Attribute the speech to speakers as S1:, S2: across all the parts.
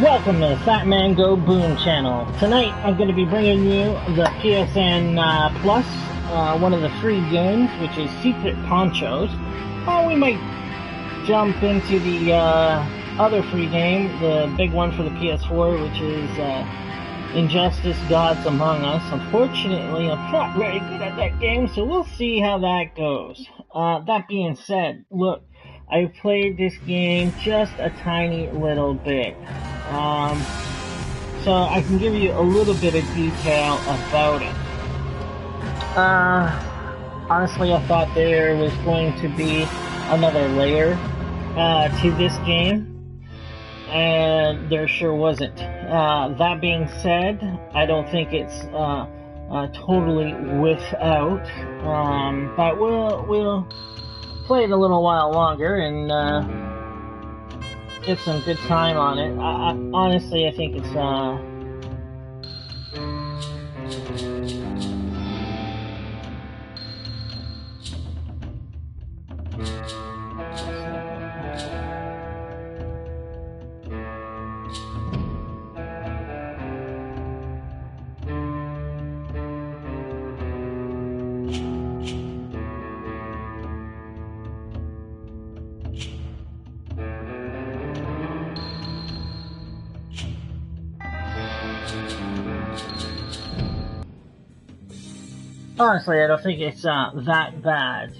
S1: Welcome to the Fat Man Go Boom channel. Tonight I'm going to be bringing you the PSN Plus, one of the free games, which is Secret Ponchos. We might jump into the other free game, the big one for the PS4, which is Injustice Gods Among Us. Unfortunately, I'm not very good at that game, so we'll see how that goes. That being said, look, I played this game just a tiny little bit. So I can give you a little bit of detail about it. Honestly, I thought there was going to be another layer to this game, and there sure wasn't. That being said, I don't think it's totally without, but we'll play it a little while longer and get some good time on it. Honestly, I think it's honestly, I don't think it's that bad.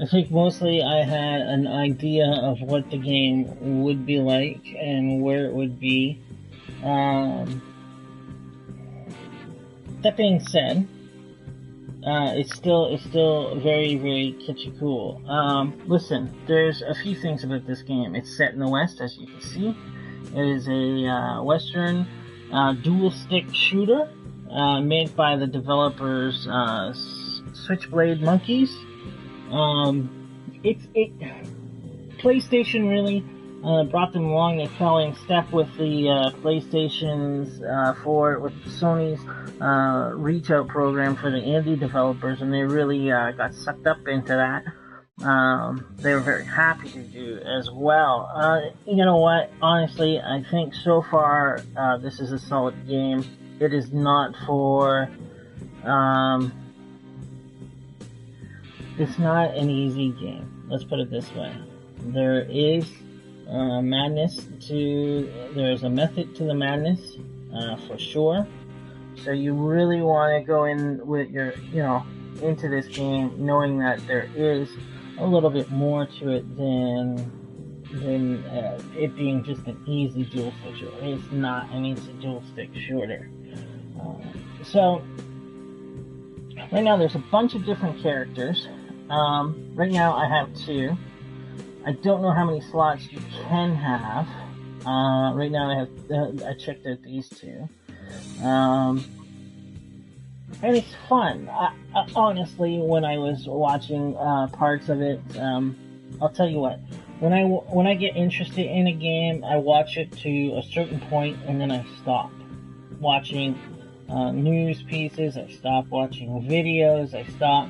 S1: I think mostly I had an idea of what the game would be like and where it would be. That being said, it's still very, very kitschy cool. Listen, there's a few things about this game. It's set in the West, as you can see. It is a Western dual-stick shooter made by the developers Switchblade Monkeys. PlayStation really brought them along. They fell in step with the PlayStation's with Sony's reach out program for the indie developers, and they really got sucked up into that. They were very happy to do as well. You know what? Honestly, I think so far this is a solid game. It is not for it's not an easy game. Let's put it this way. There is there's a method to the madness, for sure. So you really want to go in with into this game knowing that there is a little bit more to it than it being just an easy dual stick shooter. It's not an easy dual stick shooter. So right now there's a bunch of different characters. Right now I have 2. I don't know how many slots you can have. Right now I checked out these 2. And it's fun. I honestly, when I was watching parts of it, I'll tell you what. When I get interested in a game, I watch it to a certain point and then I stop watching news pieces. I stop watching videos. I stop.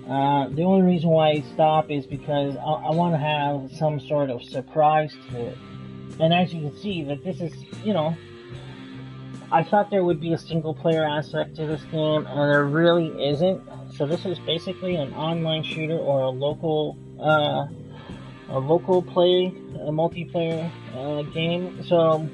S1: The only reason why I stop is because I want to have some sort of surprise to it. And as you can see, that this is, I thought there would be a single player aspect to this game, and there really isn't. So this is basically an online shooter or a local multiplayer game. So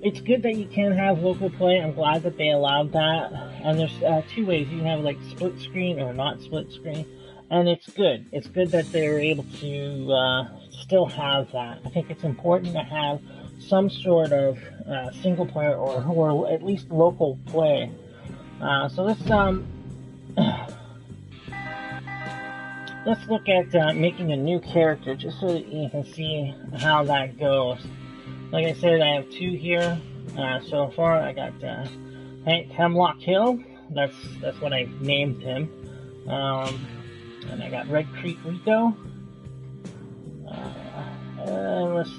S1: it's good that you can have local play. I'm glad that they allowed that. And there's 2 ways. You can have like split screen or not split screen. And it's good. It's good that they're able to still have that. I think it's important to have some sort of single player or at least local play. So let's look at making a new character just so that you can see how that goes. Like I said, I have 2 here. So far, I got Hank Hemlock Hill. That's what I named him. And I got Red Creek Rico. Let's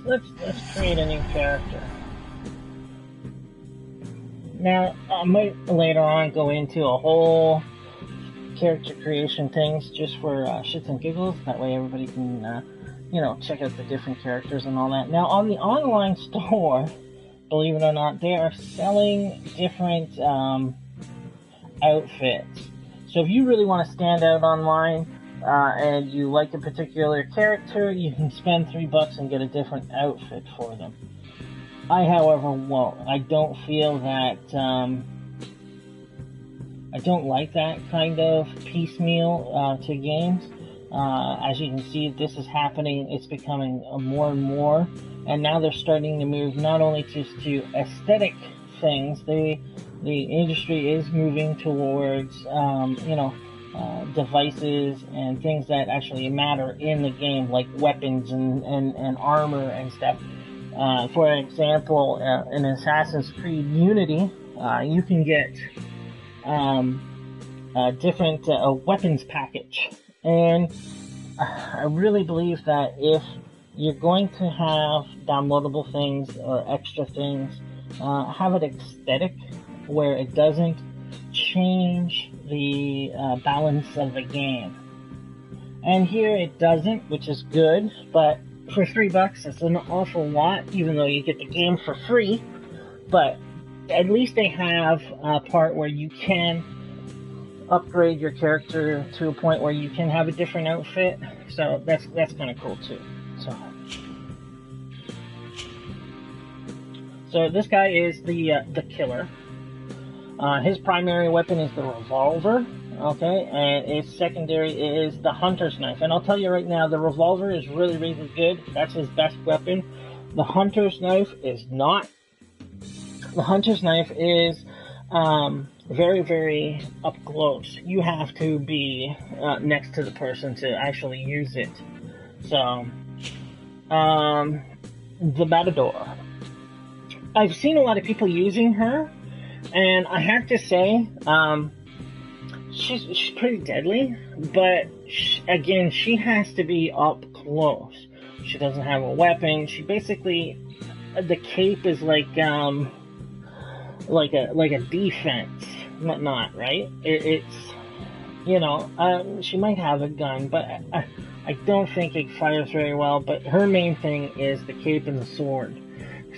S1: create a new character. Now, I might later on go into a whole character creation things just for shits and giggles. That way everybody can, check out the different characters and all that. Now, on the online store, believe it or not, they are selling different outfits. So if you really want to stand out online and you like a particular character, you can spend $3 and get a different outfit for them. I, however, won't. I don't feel that, I don't like that kind of piecemeal to games. As you can see, this is happening. It's becoming more and more. And now they're starting to move not only just to aesthetic things, the industry is moving towards, devices and things that actually matter in the game, like weapons and armor and stuff. For example, in Assassin's Creed Unity, you can get a different weapons package. And I really believe that if you're going to have downloadable things or extra things, have it aesthetic where it doesn't change the balance of the game. And here it doesn't, which is good, but for $3 it's an awful lot, even though you get the game for free. But at least they have a part where you can upgrade your character to a point where you can have a different outfit. So that's kind of cool too. So this guy is the killer. His primary weapon is the revolver, okay, and his secondary is the hunter's knife. And I'll tell you right now, the revolver is really, really good. That's his best weapon. The hunter's knife is not. The hunter's knife is very, very up close. You have to be next to the person to actually use it. So, the Matador. I've seen a lot of people using her, and I have to say, she's pretty deadly, but again, she has to be up close. She doesn't have a weapon. She basically, the cape is like a defense, whatnot, right? It's, she might have a gun, but I don't think it fires very well. But her main thing is the cape and the sword.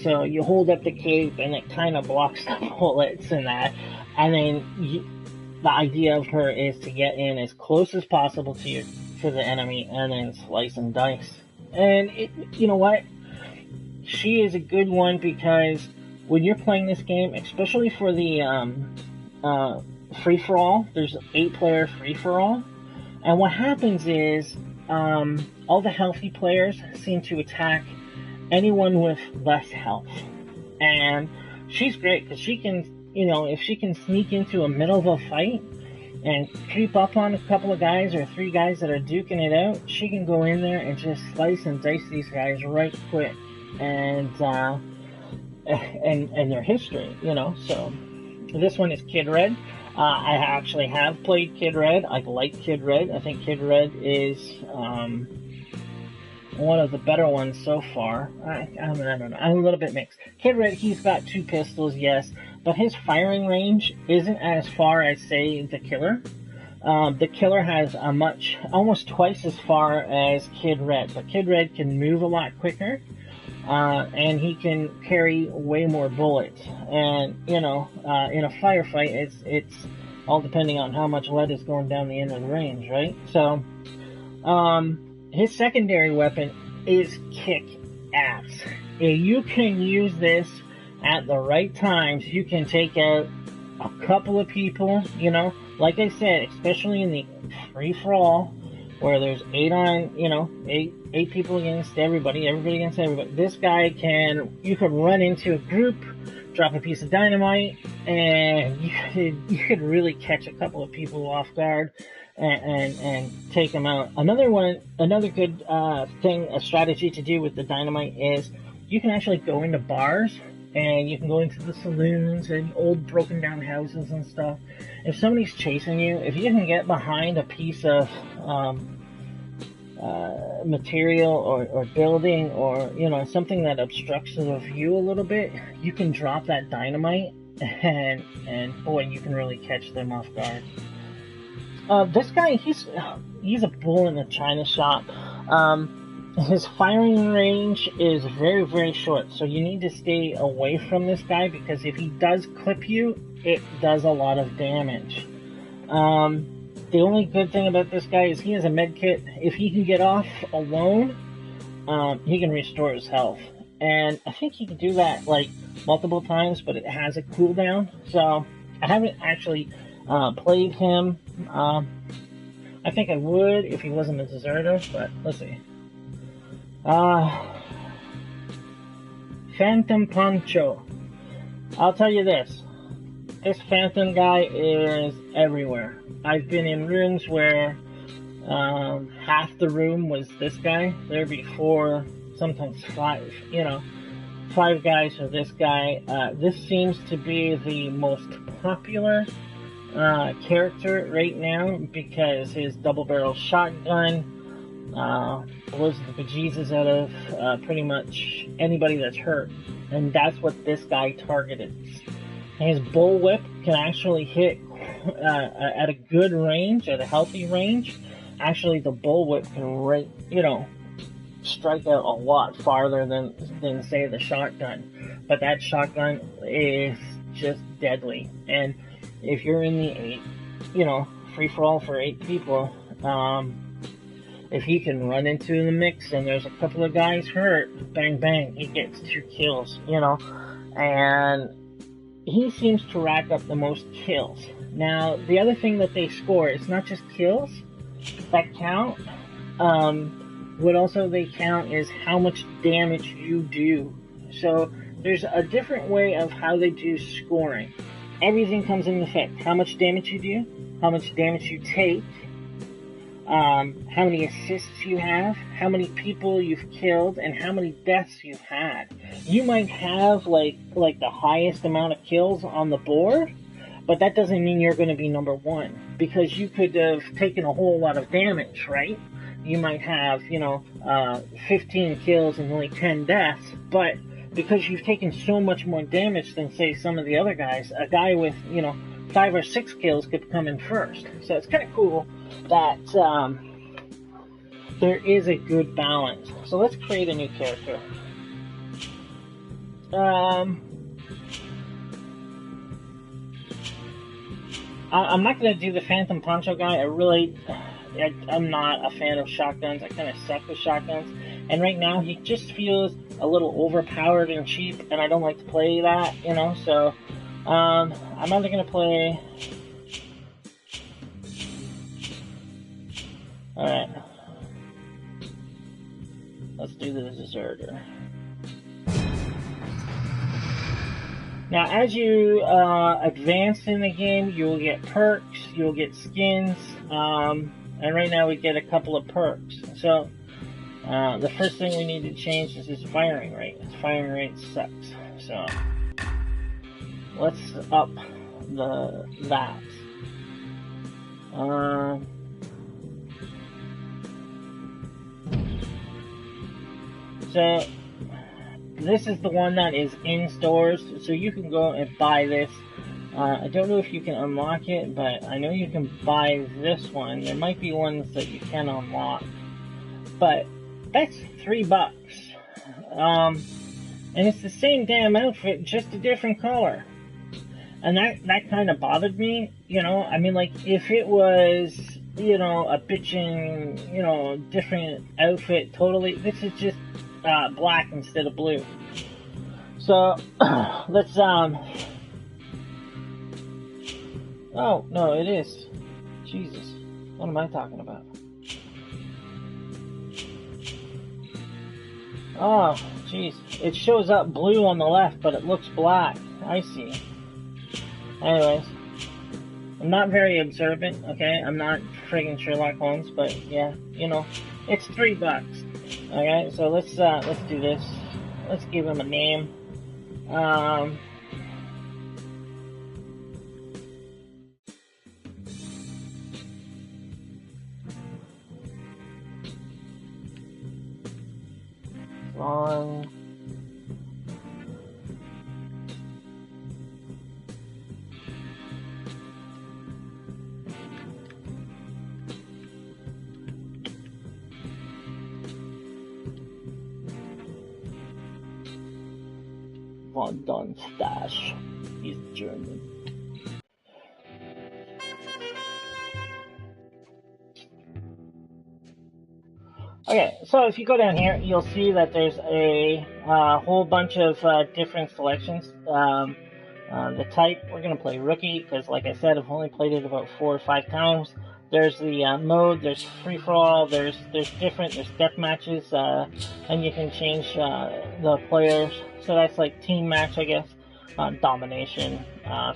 S1: So you hold up the cape and it kind of blocks the bullets and that. And then the idea of her is to get in as close as possible to the enemy and then slice and dice. And you know what? She is a good one because when you're playing this game, especially for the free-for-all, there's 8-player free-for-all. And what happens is all the healthy players seem to attack anyone with less health. And she's great because she can, if she can sneak into the middle of a fight and creep up on a couple of guys or 3 guys that are duking it out, she can go in there and just slice and dice these guys right quick. And their history, So this one is Kid Red. I actually have played Kid Red. I like Kid Red. I think Kid Red is one of the better ones so far. I don't know. I'm a little bit mixed. Kid Red, he's got 2 pistols, yes, but his firing range isn't as far as, say, the Killer. The Killer has almost twice as far as Kid Red, but Kid Red can move a lot quicker. And he can carry way more bullets. And, in a firefight, it's all depending on how much lead is going down the end of the range, right? So, his secondary weapon is kick-ass. If you can use this at the right times, you can take out a couple of people, like I said, especially in the free-for-all, where there's 8 people against everybody against everybody. This guy you could run into a group, drop a piece of dynamite, and you could really catch a couple of people off guard and take them out. Another good thing, a strategy to do with the dynamite is you can actually go into bars and you can go into the saloons and old broken down houses and stuff. If somebody's chasing you, if you can get behind a piece of material or building or something that obstructs the view a little bit, you can drop that dynamite and boy, you can really catch them off guard. This guy, he's a bull in a china shop. His firing range is very, very short, so you need to stay away from this guy because if he does clip you, it does a lot of damage. The only good thing about this guy is he has a med kit. If he can get off alone, he can restore his health. And I think he can do that like multiple times, but it has a cooldown. So I haven't actually played him. I think I would if he wasn't a deserter, but let's see. Phantom Poncho. I'll tell you this. This Phantom guy is everywhere. I've been in rooms where half the room was this guy. There be 4, sometimes 5, 5 guys are this guy. This seems to be the most popular character right now because his double barrel shotgun blows the bejesus out of pretty much anybody that's hurt, and that's what this guy targeted. His bullwhip can actually hit at a good range, at a healthy range. Actually, the bullwhip can strike out a lot farther than say the shotgun. But that shotgun is just deadly. And if you're in the free for all for 8 people, if he can run into the mix and there's a couple of guys hurt, bang bang, he gets 2 kills, and he seems to rack up the most kills. Now, the other thing that they score, it's not just kills that count. What also they count is how much damage you do. So there's a different way of how they do scoring. Everything comes into effect. How much damage you do, how much damage you take, how many assists you have, how many people you've killed, and how many deaths you've had. You might have like the highest amount of kills on the board, but that doesn't mean you're going to be number 1 because you could have taken a whole lot of damage, right? You might have 15 kills and only 10 deaths, but because you've taken so much more damage than say some of the other guys, a guy with 5 or 6 kills could come in first. So it's kind of cool that there is a good balance. So let's create a new character. I'm not going to do the Phantom Poncho guy. I'm not a fan of shotguns. I kind of suck with shotguns. And right now, he just feels a little overpowered and cheap, and I don't like to play that, So, I'm either going to play... Alright. Let's do the deserter. Now, as you advance in the game, you'll get perks, you'll get skins, and right now we get a couple of perks. So, the first thing we need to change is his firing rate. His firing rate sucks. So, let's up that. So, this is the one that is in stores, so you can go and buy this. I don't know if you can unlock it, but I know you can buy this one. There might be ones that you can unlock, but that's $3. And it's the same damn outfit, just a different color. And that kind of bothered me, I mean, like, if it was, a bitchin', different outfit totally, this is just black instead of blue. So, let's, oh, no, it is. Jesus. What am I talking about? Oh, jeez. It shows up blue on the left, but it looks black. I see. Anyways. I'm not very observant, okay? I'm not friggin' Sherlock Holmes, but yeah, it's $3. Okay, so let's do this. Let's give him a name. Long. Von Don stash. He's German. Okay, so if you go down here, you'll see that there's a whole bunch of different selections. The type, we're going to play rookie, because like I said, I've only played it about 4 or 5 times. There's the mode, there's free-for-all, there's death matches, and you can change the players. So that's like team match, I guess, domination,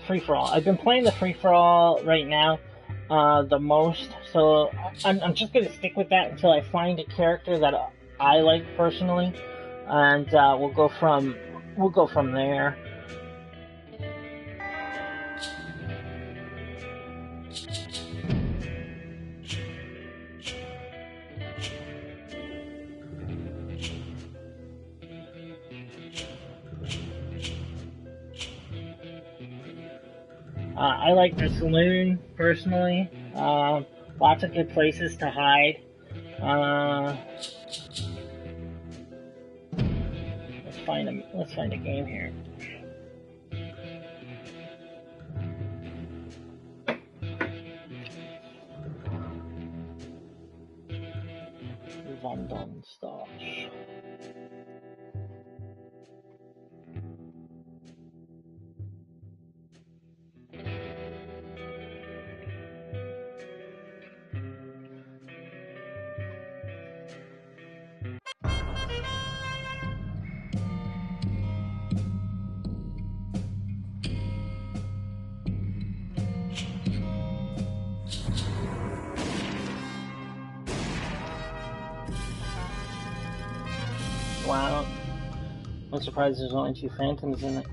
S1: free-for-all. I've been playing the free-for-all right now the most, so I'm just going to stick with that until I find a character that I like personally, and we'll go from there. I like the saloon, personally. Lots of good places to hide. Let's find a game here. Von Don stash. Wow. I'm surprised there's only 2 phantoms in it.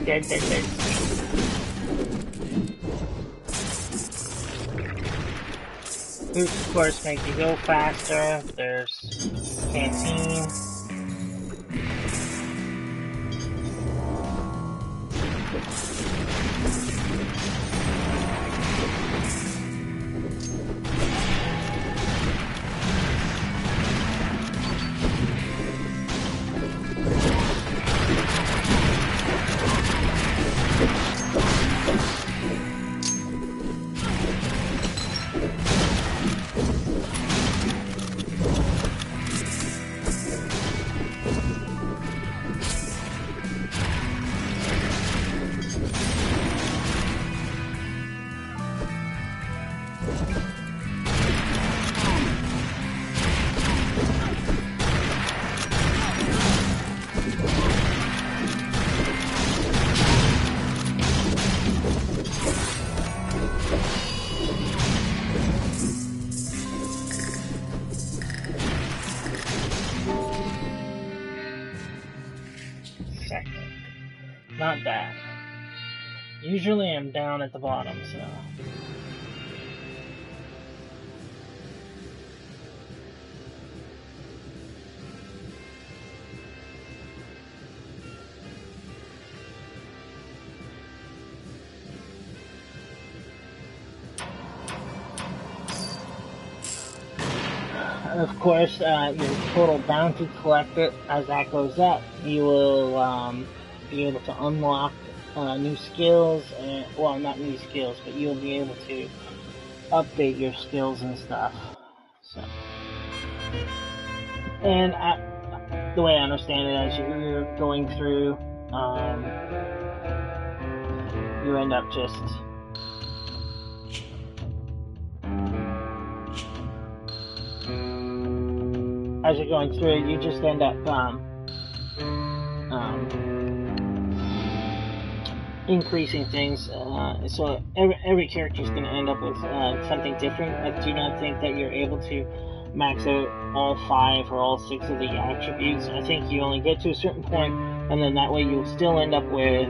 S1: Dead. Boots, of course, make you go faster. There's canteen. Second. Not bad. Usually I'm down at the bottom, so... Of course, your total bounty collected, as that goes up, you will be able to unlock new skills, and, well, not new skills, but you'll be able to update your skills and stuff. So, and the way I understand it, as you're going through, you end up just as you're going through it, you just end up increasing things. So every character is going to end up with something different. I do not think that you're able to max out all 5 or all 6 of the attributes. I think you only get to a certain point, and then that way you'll still end up with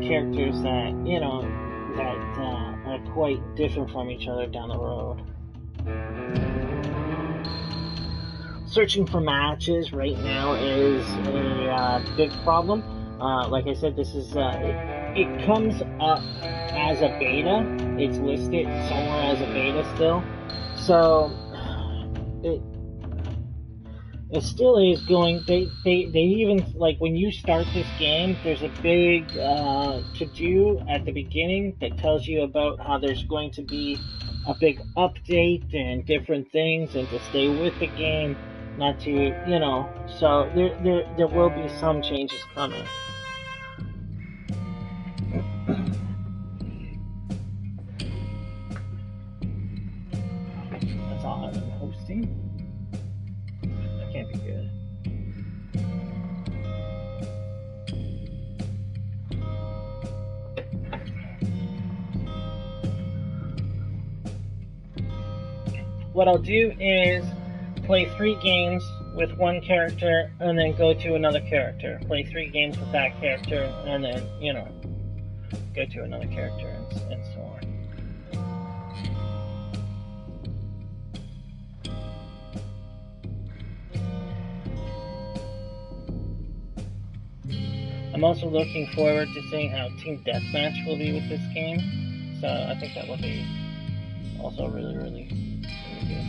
S1: characters that, you know, that are quite different from each other down the road. Searching for matches right now is a big problem. Like I said, this is it comes up as a beta. It's listed somewhere as a beta still, so it still is going. They even, like, when you start this game, there's a big to do at the beginning that tells you about how there's going to be a big update and different things, and to stay with the game, not to, you know. So there will be some changes coming. That's all I'm hosting. That can't be good. What I'll do is play 3 games with one character and then go to another character. Play 3 games with that character and then, you know, go to another character and so on. I'm also looking forward to seeing how Team Deathmatch will be with this game. So I think that will be also really, really, really good.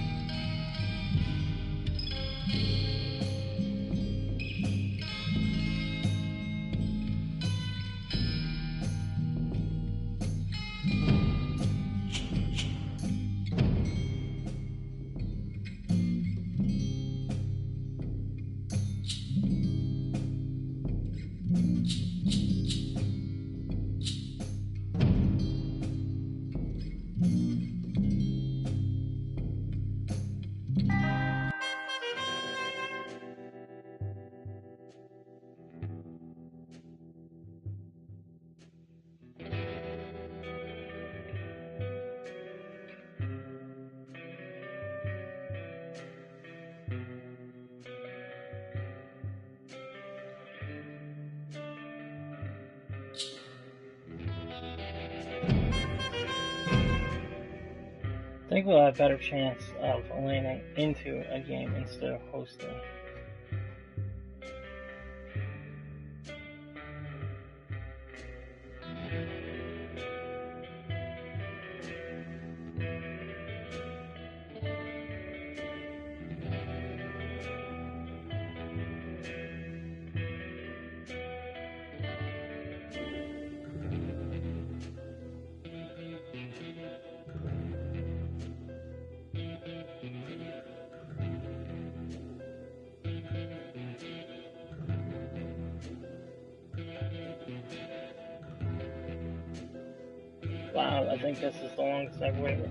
S1: think we'll have a better chance of landing into a game instead of hosting. Wow, I think this is the longest I've waited.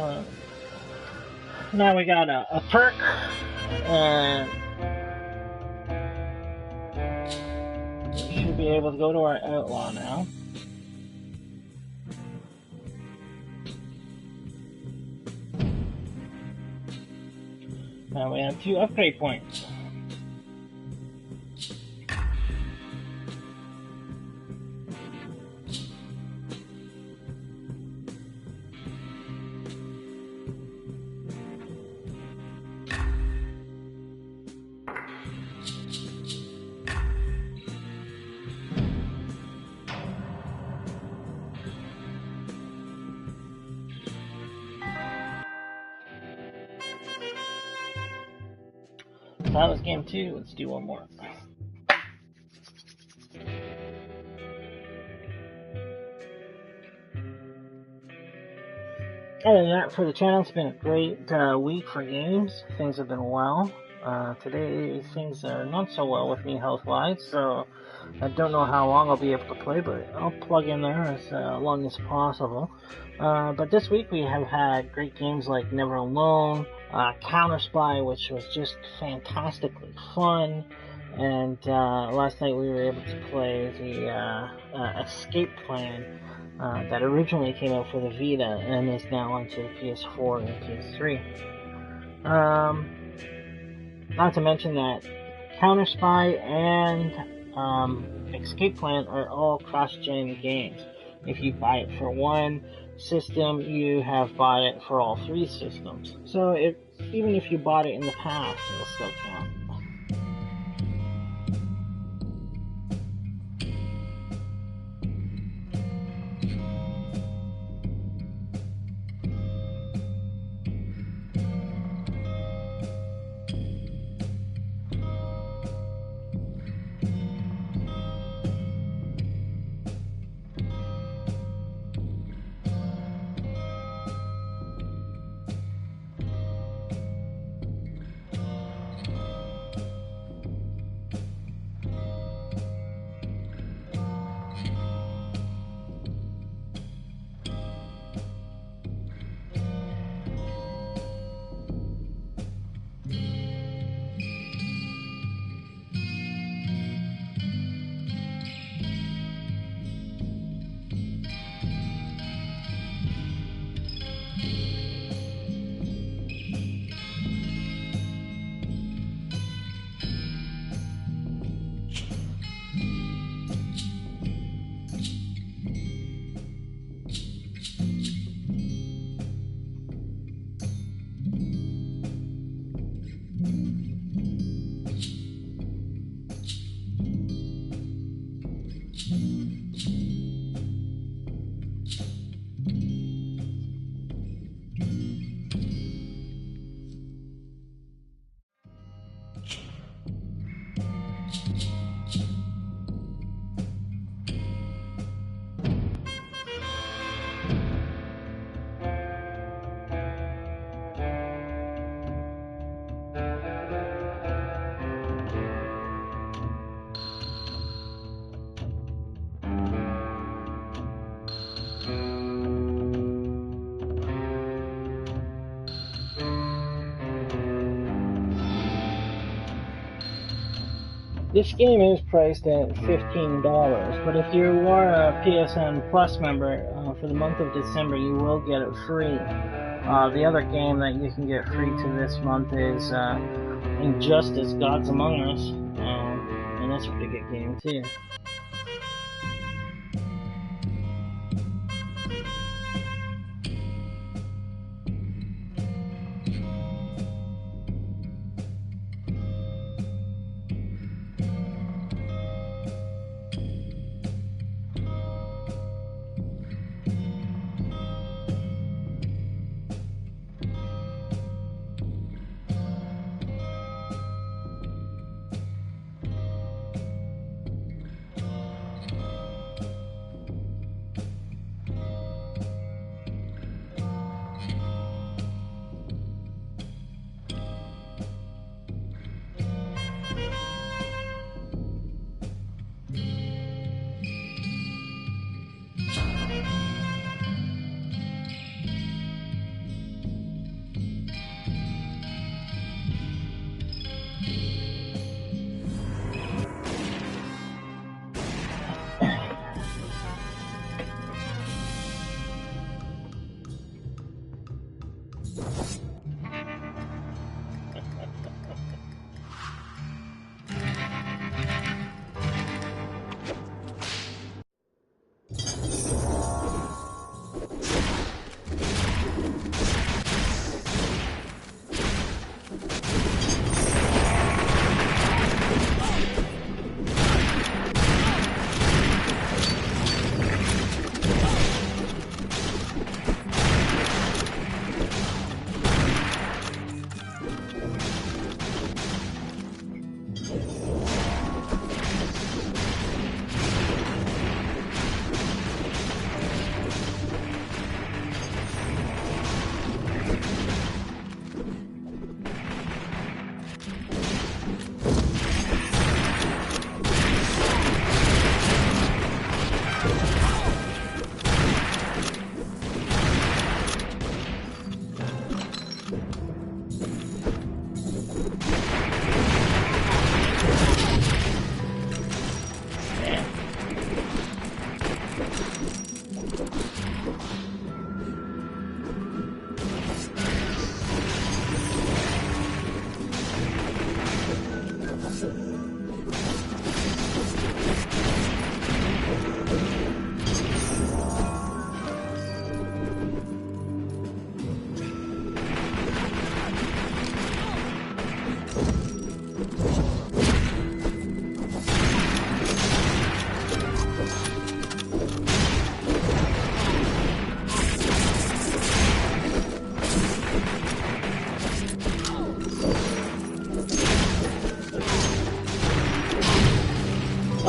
S1: So now we got a perk, and we should be able to go to our outlaw now. Now we have 2 upgrade points. So that was game 2. Let's do one more. Other than that, for the channel, it's been a great week for games. Things have been well. Today, things are not so well with me health-wise, so I don't know how long I'll be able to play, but I'll plug in there as long as possible. But this week, we have had great games like Never Alone, Counter Spy, which was just fantastically fun, and last night we were able to play the Escape Plan, that originally came out for the Vita and is now onto the PS4 and PS3. Not to mention that Counter Spy and Escape Plan are all cross-gen games. If you buy it for one system, you have bought it for all 3 systems. So even if you bought it in the past, it'll still count. This game is priced at $15, but if you are a PSN Plus member, for the month of December, you will get it free. The other game that you can get free to this month is Injustice: Gods Among Us, and that's a pretty good game too.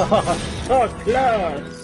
S1: Oh, so close!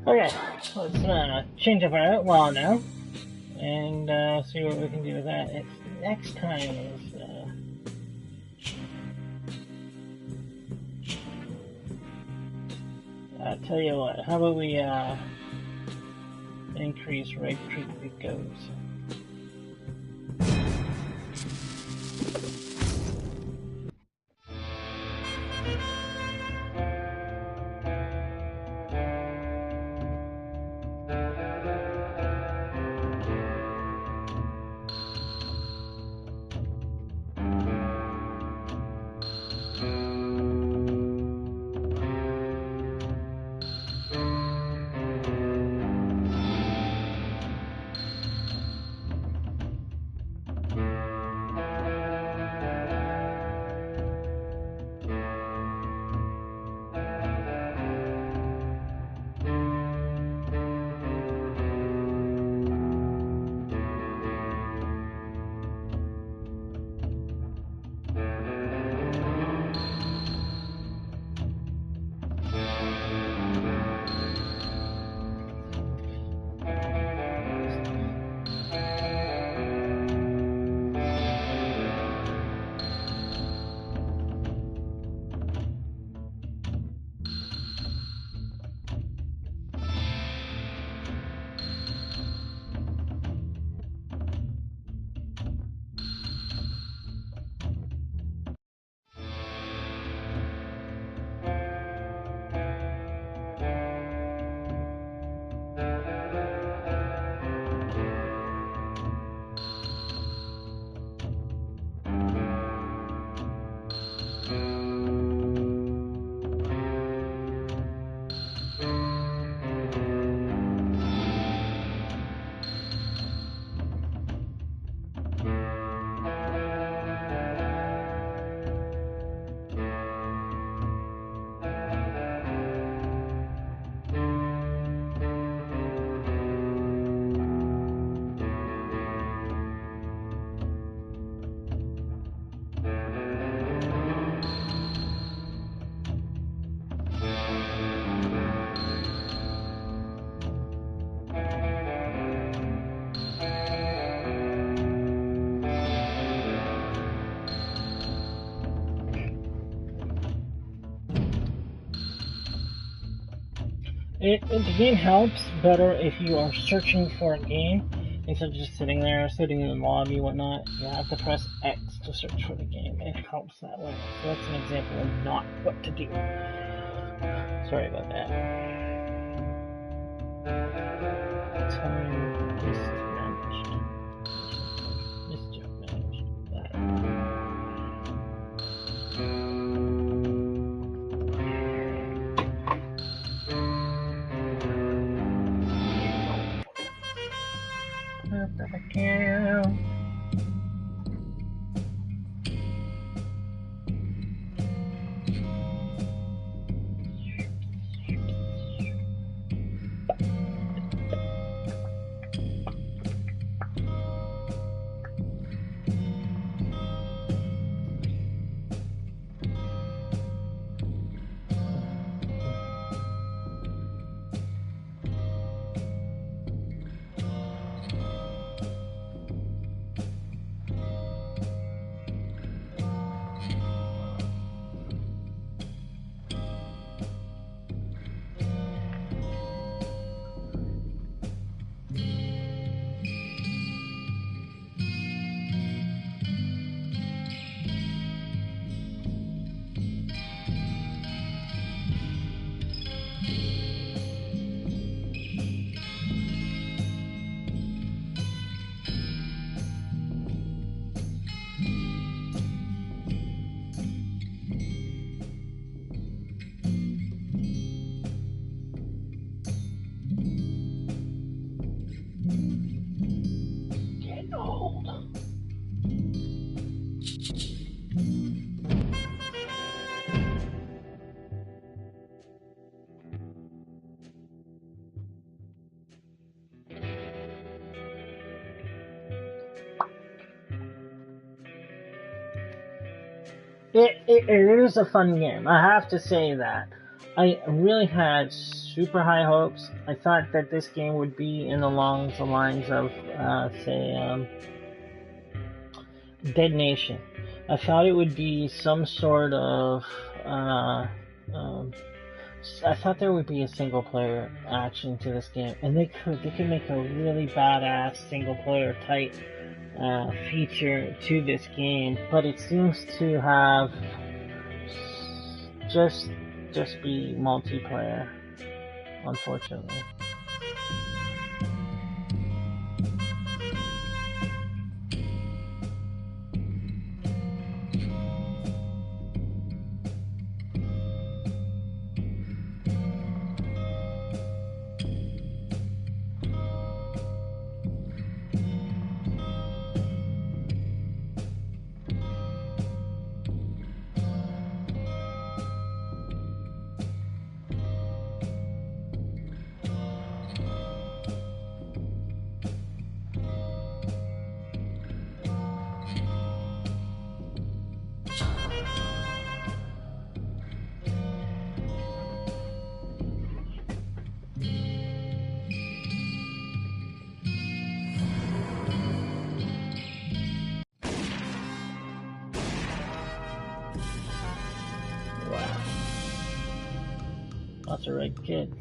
S1: Okay, let's change up our outlaw now, and see what we can do with that. Next time is, I'll tell you what, how about we increase right creek it goes. The game helps better if you are searching for a game instead of just sitting there, sitting in the lobby, whatnot. You have to press X to search for the game. It helps that way. So that's an example of not what to do. Sorry about that. Time mismanaged. Misjudged managed. Again. It is a fun game. I have to say that. I really had super high hopes. I thought that this game would be along the lines of, Dead Nation. I thought it would be some sort of, I thought there would be a single player action to this game, and they could make a really badass single player type feature to this game, but it seems to have just be multiplayer, unfortunately. Lots of red kids.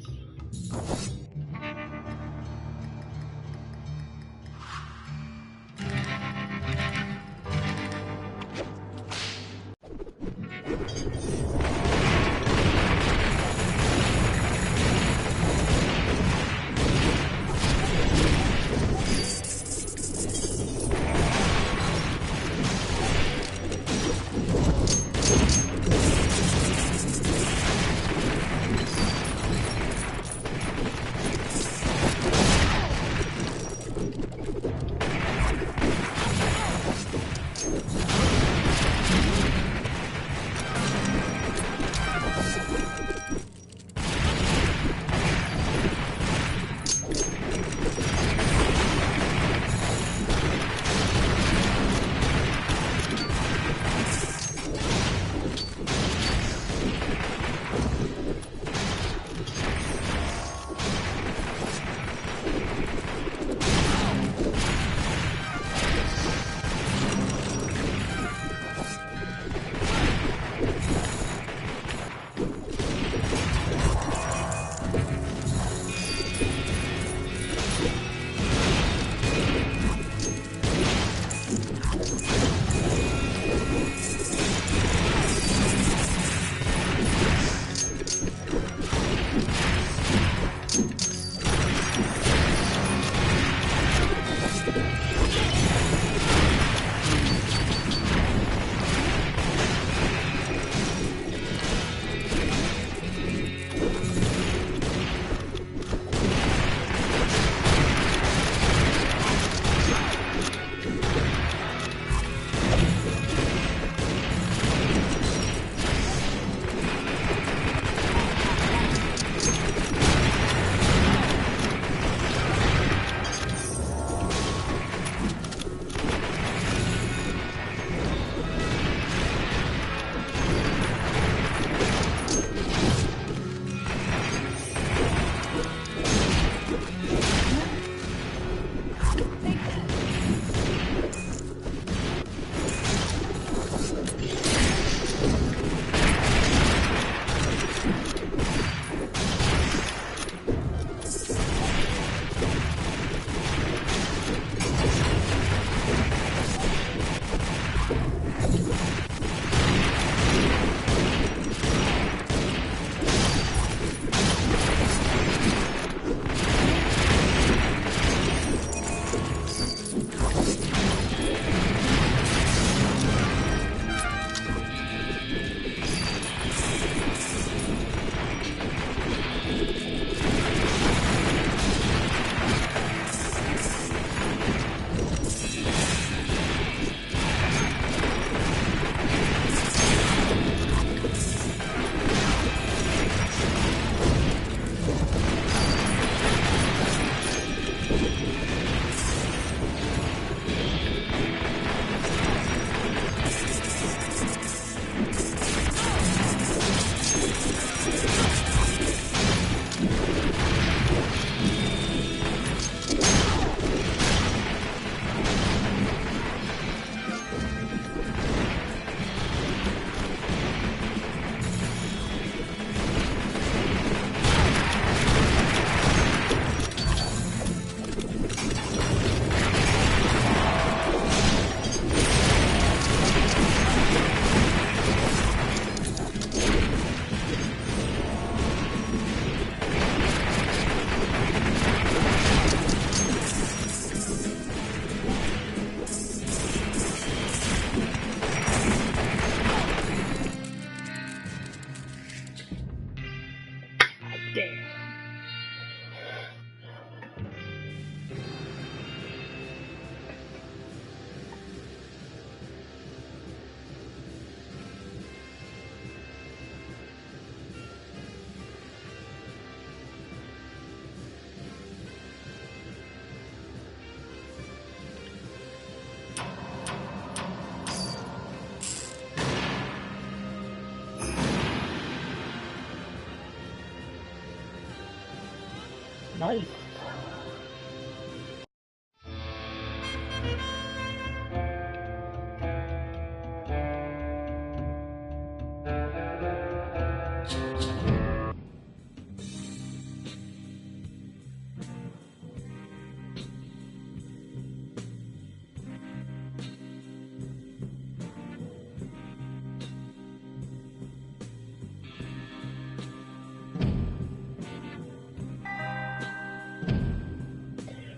S1: Nice.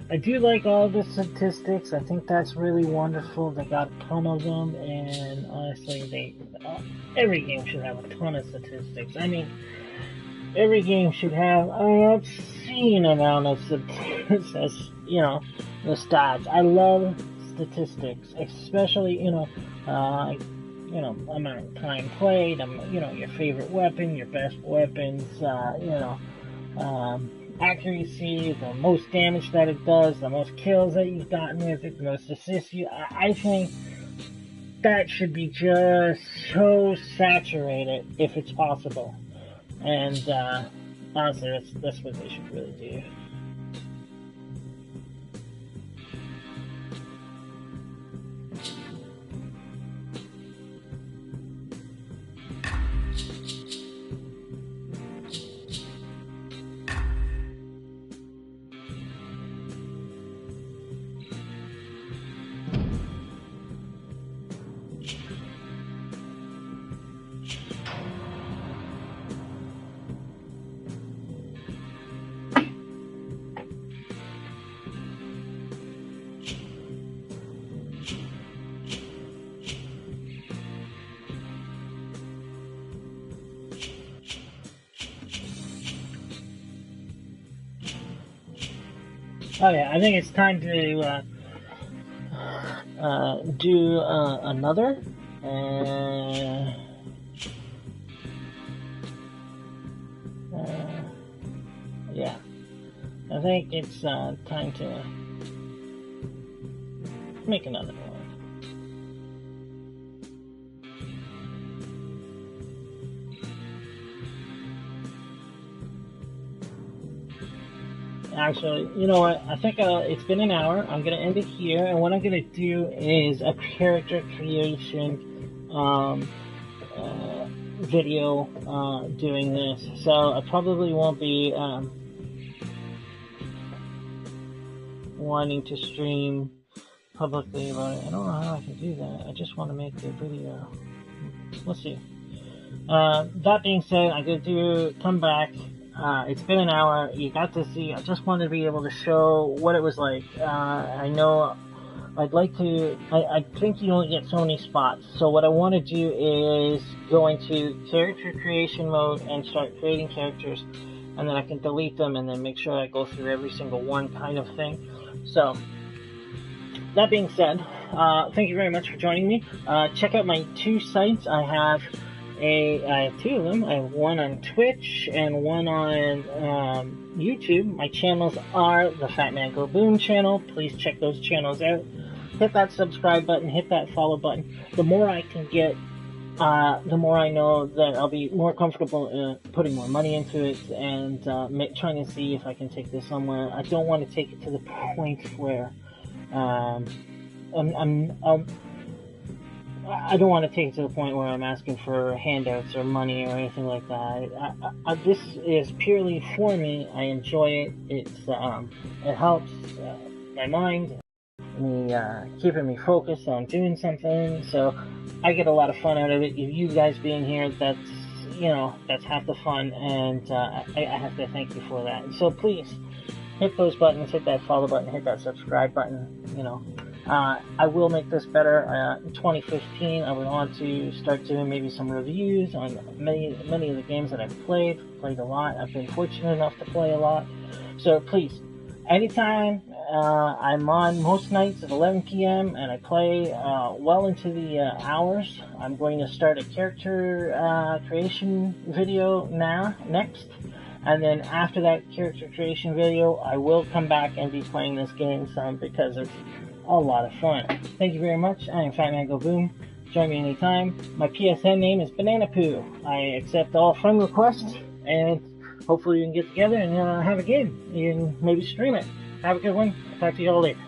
S1: I do like all the statistics. I think that's really wonderful. They got a ton of them, and honestly, every game should have a ton of statistics. I mean, every game should have an obscene amount of statistics. The stats. I love statistics, especially amount of time played. Your favorite weapon, your best weapons. Accuracy, the most damage that it does, the most kills that you've gotten with it, the most assists I think that should be just so saturated if it's possible. And honestly, that's what they should really do. Oh yeah, I think it's time to do another. Yeah, I think it's time to make another one. Actually, you know what? I think it's been an hour. I'm going to end it here, and what I'm going to do is a character creation video doing this. So I probably won't be wanting to stream publicly, but I don't know how I can do that. I just want to make the video. We'll see. That being said, I'm going to come back. It's been an hour. You got to see. I just wanted to be able to show what it was like. I know I'd like to. I think you only get so many spots. So what I want to do is go into character creation mode and start creating characters, and then I can delete them and then make sure I go through every single one kind of thing. So that being said, thank you very much for joining me. Check out my 2 sites. I have 2 of them. I have one on Twitch and one on YouTube. My channels are the Fat Man Go Boom channel. Please check those channels out. Hit that subscribe button, hit that follow button. The more I can get, the more I know that I'll be more comfortable putting more money into it and trying to see if I can take this somewhere. I don't want to take it to the point where I don't want to take it to the point where I'm asking for handouts or money or anything like that. This is purely for me. I enjoy it. It helps my mind, keeping me focused on doing something. So I get a lot of fun out of it. You guys being here, that's half the fun, and I have to thank you for that. So please hit those buttons, hit that follow button, hit that subscribe button. I will make this better. In 2015, I would want to start doing maybe some reviews on many of the games that I've played a lot. I've been fortunate enough to play a lot. So please, anytime I'm on most nights at 11 p.m. and I play well into the hours, I'm going to start a character creation video next. And then after that character creation video, I will come back and be playing this game some because it's a lot of fun. Thank you very much. I am Fat Man Go Boom. Join me anytime. My PSN name is Banana Poo. I accept all friend requests, and hopefully we can get together and have a game and maybe stream it. Have a good one. Talk to you all later.